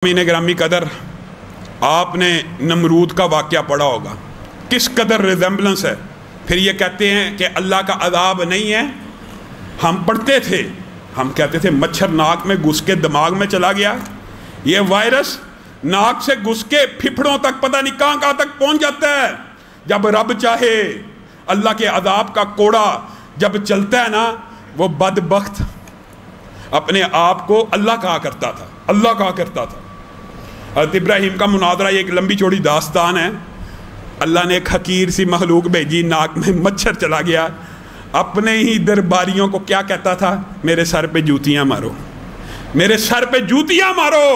Mean ग्रामी कदर, आपने नमरूद का वाक़या पढ़ा होगा, किस कदर रिजेम्बलेंस है। फिर ये कहते हैं कि अल्लाह का अज़ाब नहीं है। हम पढ़ते थे, हम कहते थे मच्छर नाक में घुस के दिमाग में चला गया, ये वायरस नाक से घुस के फिफड़ों तक पता नहीं कहाँ कहाँ तक पहुँच जाता है। जब रब चाहे अल्लाह के अज़ाब का कोड़ा जब चलता है ना, वो बदबख्त अपने आप को अल्लाह कहा करता था, अल्लाह कहा करता था। हज़रत इब्राहीम का मुनादरा एक लंबी चौड़ी दास्तान है। अल्लाह ने एक हकीर सी मखलूक भेजी, नाक में मच्छर चला गया, अपने ही दरबारियों को क्या कहता था, मेरे सर पे जूतियां मारो, मेरे सर पे जूतियां मारो।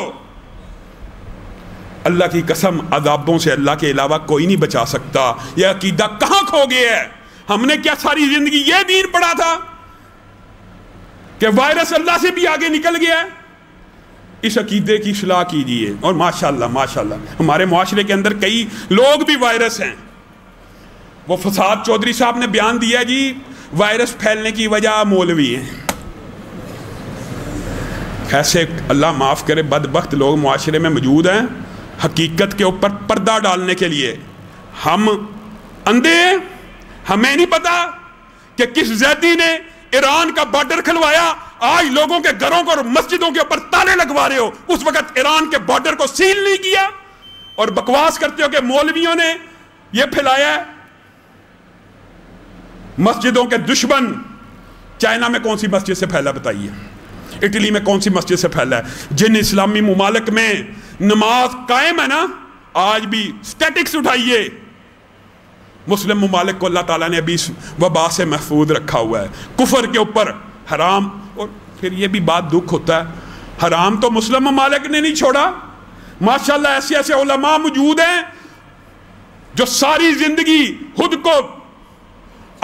अल्लाह की कसम, अज़ाबों से अल्लाह के अलावा कोई नहीं बचा सकता। यह अकीदा कहाँ खो गया है। हमने क्या सारी जिंदगी यह दीन पढ़ा था कि वायरस अल्लाह से भी आगे निकल गया है। इस अकीदे की इस्लाह कीजिए। और माशाल्लाह माशाल्लाह हमारे मुआशरे के अंदर कई लोग भी वायरस हैं। वो फसाद चौधरी साहब ने बयान दिया जी, वायरस फैलने की वजह मौलवी हैं। ऐसे अल्लाह माफ़ करे बदबख्त लोग मुआशरे में मौजूद हैं, हकीकत के ऊपर पर्दा डालने के लिए। हम अंधे हैं, हमें नहीं पता कि किस ज़ैदी ने ईरान का बॉर्डर खुलवाया। आज लोगों के घरों को और मस्जिदों के ऊपर ताले लगवा रहे हो, उस वक्त ईरान के बॉर्डर को सील नहीं किया और बकवास करते हो कि मौलवियों ने यह फैलाया है। मस्जिदों के दुश्मन चाइना में कौन सी मस्जिद से फैला बताइए, इटली में कौन सी मस्जिद से फैला है। जिन इस्लामी मुमालिक में नमाज कायम है ना, आज भी स्टैटिक्स उठाइए, मुस्लिम मुमालिक को अल्लाह ताला ने अभी वबा से महफूज रखा हुआ है। कुफर के ऊपर हराम, और फिर ये भी बात दुख होता है, हराम तो मुस्लिम ममालिक ने नहीं छोड़ा। माशाल्लाह ऐसे ऐसे उलमा मौजूद हैं जो सारी जिंदगी खुद को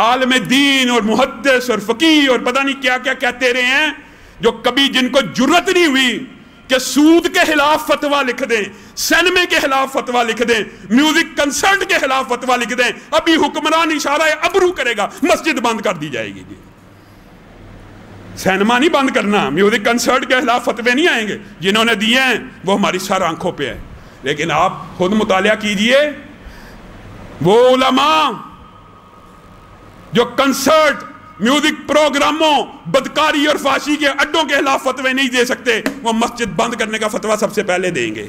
आलम दीन और मुहद्दिस और फकीह और पता नहीं क्या क्या कहते रहे हैं, जो कभी जिनको जुर्रत नहीं हुई कि सूद के खिलाफ फतवा लिख दें, सिनेमा के खिलाफ फतवा लिख दें, म्यूजिक कंसर्ट के खिलाफ फतवा लिख दें। अभी हुक्मरान इशारा अबरू करेगा, मस्जिद बंद कर दी जाएगी जी। सिनेमा नहीं बंद करना, म्यूजिक कंसर्ट के खिलाफ फतवे नहीं आएंगे। जिन्होंने दिए हैं वो हमारी सर आंखों पे है। लेकिन आप खुद मुतालिया कीजिए, वो उलमा जो कंसर्ट म्यूजिक प्रोग्रामों, बदकारी और फाशी के अड्डों के खिलाफ फतवे नहीं दे सकते, वो मस्जिद बंद करने का फतवा सबसे पहले देंगे।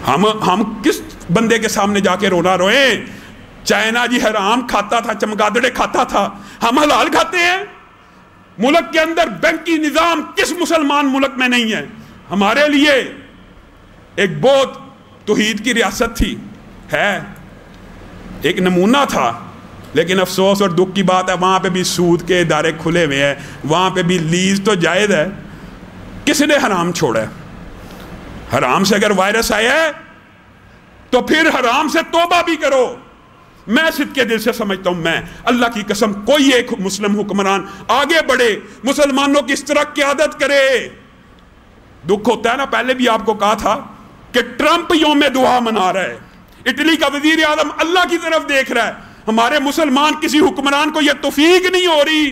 हम किस बंदे के सामने जाके रोना रोए। चाइना जी हराम खाता था, चमगादड़े खाता था, हम हलाल खाते हैं। मुल्क के अंदर बैंकी निजाम किस मुसलमान मुल्क में नहीं है। हमारे लिए एक बहुत तौहीद की रियासत थी, है एक नमूना था, लेकिन अफसोस और दुख की बात है वहाँ पे भी सूद के इदारे खुले हुए हैं, वहाँ पे भी लीज तो जायज़ है। किसने हराम छोड़ा है? हराम से अगर वायरस आया है तो फिर हराम से तौबा भी करो। मैं सिद्ध के दिल से समझता हूँ, मैं अल्लाह की कसम, कोई एक मुस्लिम हुक्मरान आगे बढ़े, मुसलमानों की इस तरह क़यादत करे। दुख होता है ना, पहले भी आपको कहा था कि ट्रंप यौम दुआ मना रहा है, इटली का वजीर आज़म अल्लाह की तरफ देख रहा है। हमारे मुसलमान किसी हुक्मरान को यह तौफीक नहीं हो रही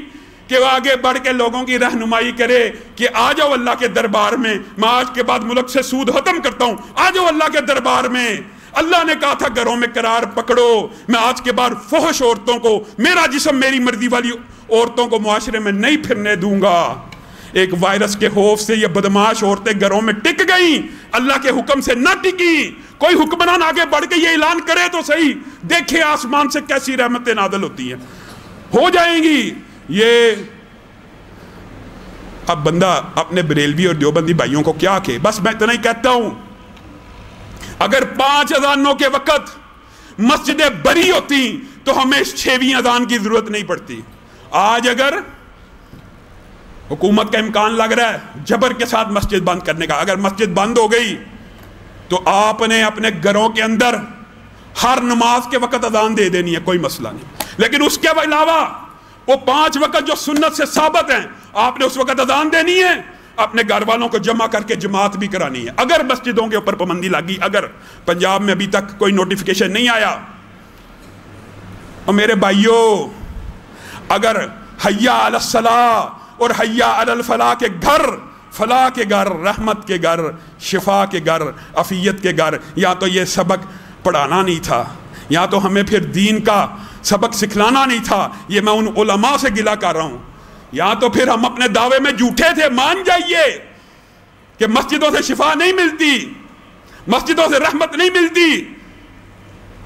कि वो आगे बढ़ के लोगों की रहनुमाई करे कि आ जाओ अल्लाह के दरबार में, मैं आज के बाद मुल्क से सूद खत्म करता हूं, आ जाओ अल्लाह के दरबार में। अल्लाह ने कहा था घरों में करार पकड़ो, मैं आज के बाद फहश औरतों को, मेरा जिस्म मेरी मर्जी वाली औरतों को मुआशरे में नहीं फिरने दूंगा। एक वायरस के खौफ से ये बदमाश औरतें घरों में टिक गई, अल्लाह के हुक्म से न टिकी। कोई हुक्मरान आगे बढ़ के ये ऐलान करे तो सही, देखे आसमान से कैसी रहमतें नाज़िल होती हैं, हो जाएंगी ये। अब बंदा अपने बरेलवी और देवबंदी भाइयों को क्या कहे। बस मैं इतना ही कहता हूं, अगर 5 अजानों के वक्त मस्जिदें बरी होती तो हमें 6वीं अजान की जरूरत नहीं पड़ती। आज अगर हुकूमत का इम्कान लग रहा है जबर के साथ मस्जिद बंद करने का, अगर मस्जिद बंद हो गई तो आपने अपने घरों के अंदर हर नमाज के वक्त अजान दे देनी है, कोई मसला नहीं। लेकिन उसके अलावा वो 5 वक्त जो सुन्नत से साबित हैं, आपने उस वक्त अजान देनी है, अपने घर वालों को जमा करके जमात भी करानी है। अगर मस्जिदों के ऊपर पाबंदी लगी, अगर पंजाब में अभी तक कोई नोटिफिकेशन नहीं आया, और मेरे भाइयों, अगर हय्या अलस सलाह और हय्या अलल फलाह के घर فلاح کے گھر، رحمت کے گھر، شفا کے گھر، عافیت کے گھر. یا تو یہ سبق پڑھانا نہیں تھا، یا تو ہمیں پھر دین کا سبق سکھلانا نہیں تھا. یہ میں ان علماء سے گلہ کر رہا ہوں. یا تو پھر ہم اپنے دعوے میں جھوٹے تھے. مان جائیے کہ مسجدوں سے شفا نہیں ملتی، مسجدوں سے رحمت نہیں ملتی.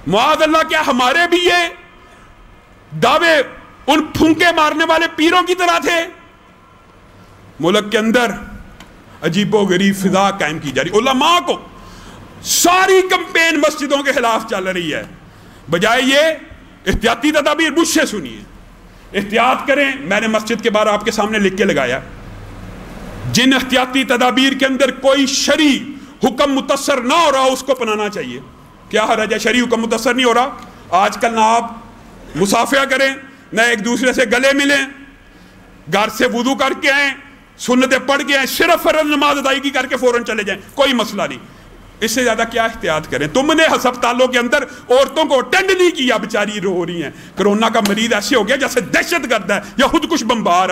معاذ اللہ، کیا ہمارے بھی یہ دعوے ان پھونکے مارنے والے پیروں کی طرح تھے؟ ملک کے اندر عجیب و غریب فضا قائم کی جا رہی. علماء کو ساری کمپین مسجدوں کے خلاف چل رہی ہے. بجائے یہ احتیاطی تدابیر مجھ سے سنیے، احتیاط کریں. میں نے مسجد کے باہر آپ کے سامنے لکھ کے لگایا، جن احتیاطی تدابیر کے اندر کوئی شرعی حکم متصر نہ ہو رہا اس کو اپنانا چاہیے. کیا حرج ہے؟ شرعی حکم متصر نہیں ہو رہا. آج کل نہ آپ مصافحہ کریں، نہ ایک دوسرے سے گلے ملیں، گھر سے وضو کر کے آئیں، سنتیں پڑھ کے آئیں، صرف فرض نماز ادائیگی کر کے فوراً چلے جائیں، کوئی مسئلہ نہیں. اس سے زیادہ کیا احتیاط کریں؟ تم نے ہسپتالوں کے اندر عورتوں کو اٹینڈ نہیں کیا، بیچاری رو رہی ہیں. کرونا کا مریض ایسے ہو گیا جیسے دہشت گرد ہے یا خود کچھ بمبار.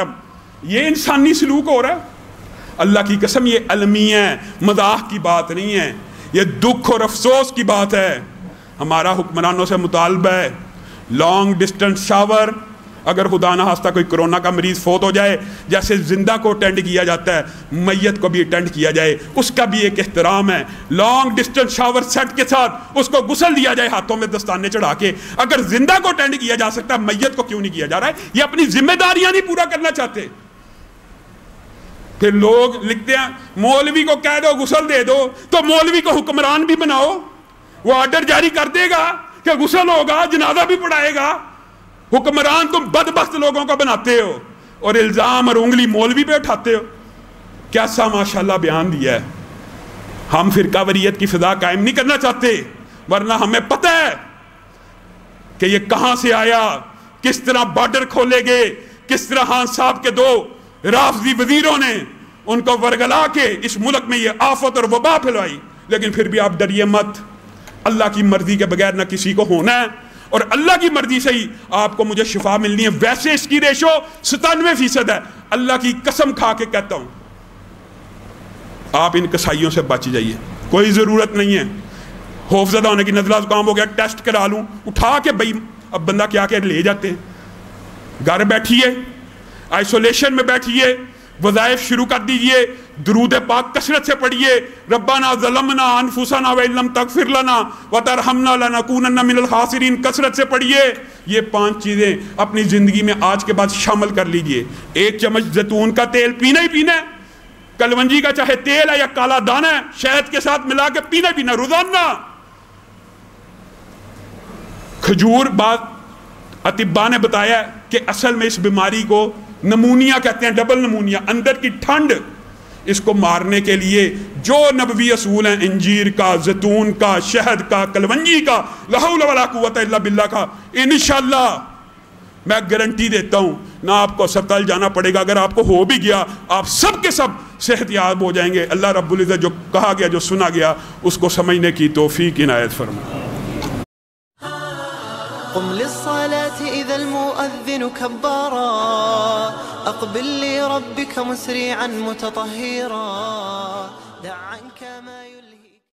یہ انسانی سلوک ہو رہا ہے. اللہ کی قسم یہ علمی ہے، مزاح کی بات نہیں ہے، یہ دکھ اور افسوس کی بات ہے. ہمارا حکمرانوں سے مطالبہ ہے، لانگ ڈسٹنس شاور. اگر خدا نہ خواستہ کوئی کرونا کا مریض فوت ہو جائے، جیسے زندہ کو اٹینڈ کیا جاتا ہے، میت کو بھی اٹینڈ کیا جائے. اس کا بھی ایک احترام ہے. لانگ ڈسٹنس شاور سیٹ کے ساتھ اس کو غسل دیا جائے، ہاتھوں میں دستانے چڑھا کے. اگر زندہ کو اٹینڈ کیا جا سکتا ہے، میت کو کیوں نہیں کیا جا رہا ہے؟ یہ اپنی ذمہ داریاں نہیں پورا کرنا چاہتے. پھر لوگ لکھتے ہیں مولوی کو کہہ دو غسل دے دو، تو مولوی کو حکمران بھی بناؤ، وہ آرڈر جاری کر دے گا کہ غسل ہوگا، جنازہ بھی پڑھائے گا. حکمران تم بدبخت لوگوں کو بناتے ہو اور الزام اور انگلی مولوی پہ اٹھاتے ہو. کیسا ماشاءاللہ بیان دیا ہے. ہم فرقہ واریت کی فضا قائم نہیں کرنا چاہتے، ورنہ ہمیں پتہ ہے کہ یہ کہاں سے آیا، کس طرح بارڈر کھولے گئے، کس طرح خان صاحب کے 2 رافضی وزیروں نے ان کو ورگلا کے اس ملک میں یہ آفت اور وبا پھیلائی. لیکن پھر بھی آپ ڈریے مت. اللہ کی مرضی کے بغیر نہ کسی کو ہونا ہے، اور اللہ کی مرضی سے ہی آپ کو مجھے شفا ملنی ہے. ویسے اس کی ریشو 97% ہے. اللہ کی قسم کھا کے کہتا ہوں، آپ ان کسائیوں سے بچ جائیے. کوئی ضرورت نہیں ہے. خوف زدہ ہونے کی، نزلہ زکام ہو گیا ٹیسٹ کرا لوں، اٹھا کے بھائی اب بندہ کیا کہ لے جاتے ہیں. گھر بیٹھیے، آئسولیشن میں بیٹھیے، وظائف شروع کر دیجئے، درود پاک کثرت سے پڑھیے. ربنا ظلمنا انفسنا وان لم تغفر لنا وترحمنا لنکونن من الخاسرین کثرت سے پڑھیے. یہ 5 چیزیں اپنی زندگی میں آج کے بعد شامل کر لیجئے. 1 چمچ زیتون کا تیل پینا ہی پینا ہے. کلونجی کا چاہے تیل ہے یا کالا دانہ ہے، شہد کے ساتھ ملا کے پینا ہی پینا روزانہ. کھجور، بات اطباء نے بتایا کہ اصل میں اس بیماری کو نمونیا کہتے ہیں، ڈبل نمونیا، اندر کی ٹھنڈ. اس کو مارنے کے لیے جو نبوی اصول ہیں، انجیر کا، زیتون کا، شہد کا، کلونجی کا، لا حول ولا قوت الا باللہ کا، انشاءاللہ میں گارنٹی دیتا ہوں نہ آپ کو اسپتال جانا پڑے گا. اگر آپ کو ہو بھی گیا، آپ سب کے سب صحت یاب ہو جائیں گے. اللہ رب العزت جو کہا گیا، جو سنا گیا، اس کو سمجھنے کی توفیق عنایت فرمائے. قم للصلاة إذا المؤذن كبارا أقبل لربك مسرعا متطهرا.